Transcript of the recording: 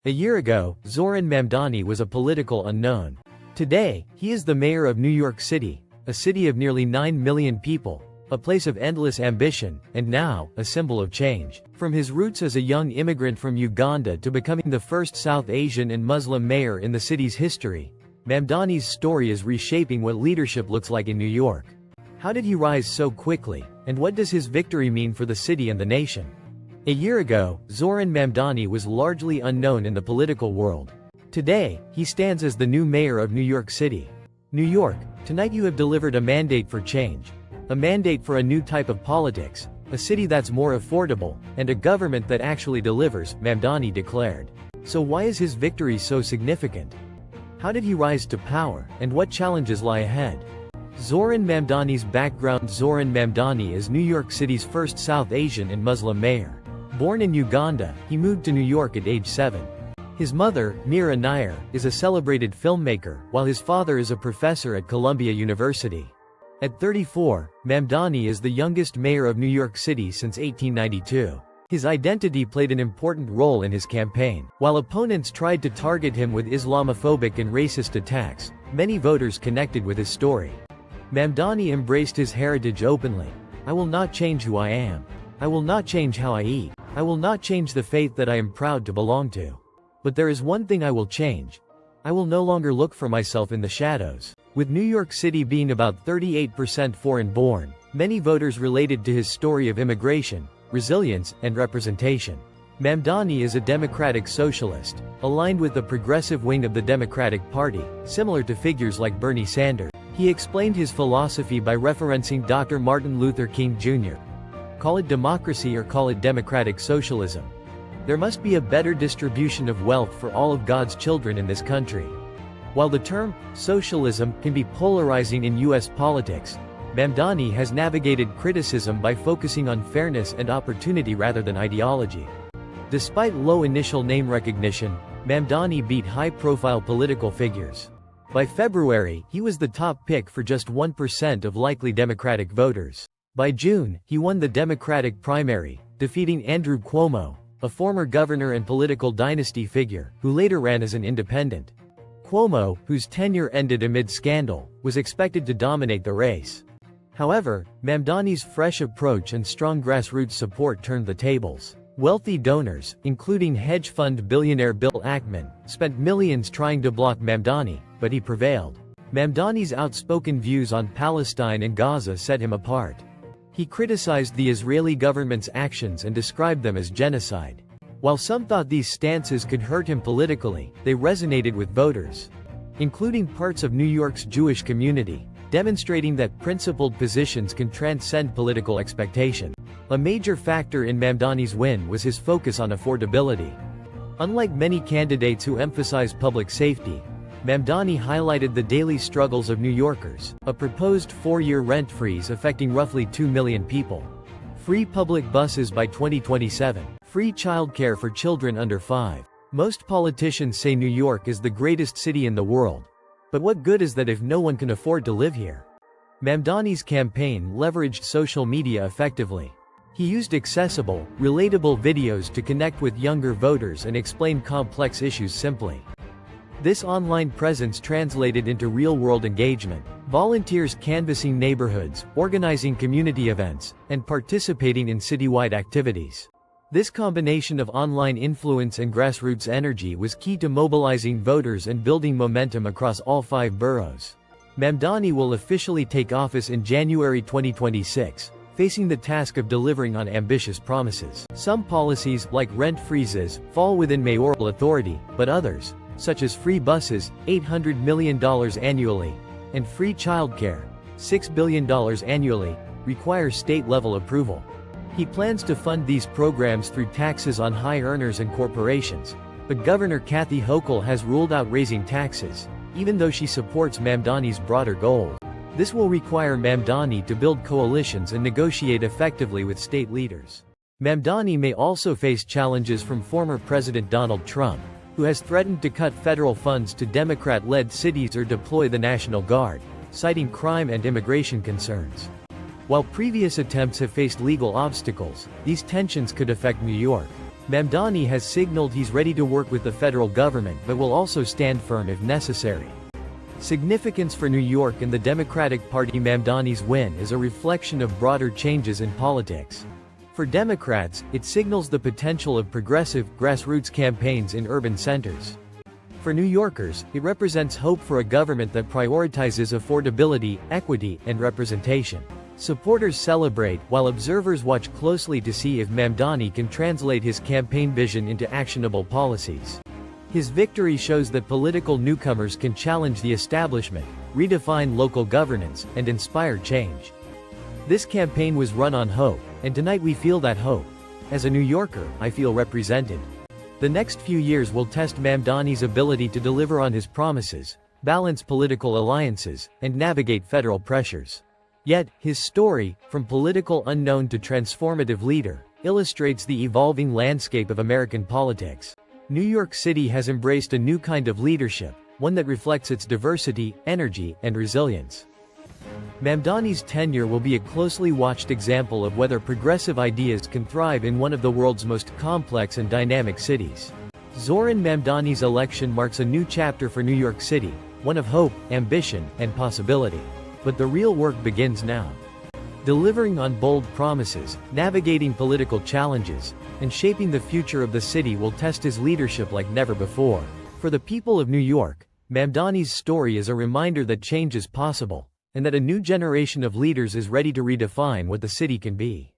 A year ago, Zohran Mamdani was a political unknown. Today, he is the mayor of New York City, a city of nearly 9 million people, a place of endless ambition, and now, a symbol of change. From his roots as a young immigrant from Uganda to becoming the first South Asian and Muslim mayor in the city's history, Mamdani's story is reshaping what leadership looks like in New York. How did he rise so quickly, and what does his victory mean for the city and the nation? A year ago, Zohran Mamdani was largely unknown in the political world. Today, he stands as the new mayor of New York City. New York, tonight you have delivered a mandate for change. A mandate for a new type of politics, a city that's more affordable, and a government that actually delivers, Mamdani declared. So why is his victory so significant? How did he rise to power, and what challenges lie ahead? Zohran Mamdani's background. Zohran Mamdani is New York City's first South Asian and Muslim mayor. Born in Uganda, he moved to New York at age 7. His mother, Meera Nair, is a celebrated filmmaker, while his father is a professor at Columbia University. At 34, Mamdani is the youngest mayor of New York City since 1892. His identity played an important role in his campaign. While opponents tried to target him with Islamophobic and racist attacks, many voters connected with his story. Mamdani embraced his heritage openly. "I will not change who I am. I will not change how I eat. I will not change the faith that I am proud to belong to. But there is one thing I will change. I will no longer look for myself in the shadows." With New York City being about 38% foreign-born, many voters related to his story of immigration, resilience, and representation. Mamdani is a democratic socialist, aligned with the progressive wing of the Democratic Party, similar to figures like Bernie Sanders. He explained his philosophy by referencing Dr. Martin Luther King Jr. Call it democracy or call it democratic socialism. There must be a better distribution of wealth for all of God's children in this country. While the term socialism can be polarizing in U.S. politics, Mamdani has navigated criticism by focusing on fairness and opportunity rather than ideology. Despite low initial name recognition, Mamdani beat high-profile political figures. By February, he was the top pick for just 1% of likely Democratic voters. By June, he won the Democratic primary, defeating Andrew Cuomo, a former governor and political dynasty figure, who later ran as an independent. Cuomo, whose tenure ended amid scandal, was expected to dominate the race. However, Mamdani's fresh approach and strong grassroots support turned the tables. Wealthy donors, including hedge fund billionaire Bill Ackman, spent millions trying to block Mamdani, but he prevailed. Mamdani's outspoken views on Palestine and Gaza set him apart. He criticized the Israeli government's actions and described them as genocide. While some thought these stances could hurt him politically, they resonated with voters, including parts of New York's Jewish community, demonstrating that principled positions can transcend political expectation. A major factor in Mamdani's win was his focus on affordability. Unlike many candidates who emphasize public safety, Mamdani highlighted the daily struggles of New Yorkers, a proposed 4-year rent freeze affecting roughly 2 million people, free public buses by 2027, free childcare for children under 5. Most politicians say New York is the greatest city in the world. But what good is that if no one can afford to live here? Mamdani's campaign leveraged social media effectively. He used accessible, relatable videos to connect with younger voters and explain complex issues simply. This online presence translated into real-world engagement. Volunteers canvassing neighborhoods, organizing community events, and participating in citywide activities. This combination of online influence and grassroots energy was key to mobilizing voters and building momentum across all 5 boroughs. Mamdani will officially take office in January 2026, facing the task of delivering on ambitious promises. Some policies, like rent freezes, fall within mayoral authority, but others, such as free buses, $800 million annually, and free childcare, $6 billion annually, require state-level approval. He plans to fund these programs through taxes on high earners and corporations, but Governor Kathy Hochul has ruled out raising taxes, even though she supports Mamdani's broader goals. This will require Mamdani to build coalitions and negotiate effectively with state leaders. Mamdani may also face challenges from former President Donald Trump, who has threatened to cut federal funds to Democrat-led cities or deploy the National Guard, citing crime and immigration concerns. While previous attempts have faced legal obstacles, these tensions could affect New York. Mamdani has signaled he's ready to work with the federal government but will also stand firm if necessary. Significance for New York and the Democratic Party. Mamdani's win is a reflection of broader changes in politics. For Democrats, it signals the potential of progressive, grassroots campaigns in urban centers. For New Yorkers, it represents hope for a government that prioritizes affordability, equity, and representation. Supporters celebrate, while observers watch closely to see if Mamdani can translate his campaign vision into actionable policies. His victory shows that political newcomers can challenge the establishment, redefine local governance, and inspire change. This campaign was run on hope, and tonight we feel that hope. As a New Yorker, I feel represented. The next few years will test Mamdani's ability to deliver on his promises, balance political alliances, and navigate federal pressures. Yet, his story, from political unknown to transformative leader, illustrates the evolving landscape of American politics. New York City has embraced a new kind of leadership, one that reflects its diversity, energy, and resilience. Mamdani's tenure will be a closely watched example of whether progressive ideas can thrive in one of the world's most complex and dynamic cities. Zohran Mamdani's election marks a new chapter for New York City, one of hope, ambition, and possibility. But the real work begins now. Delivering on bold promises, navigating political challenges, and shaping the future of the city will test his leadership like never before. For the people of New York, Mamdani's story is a reminder that change is possible, and that a new generation of leaders is ready to redefine what the city can be.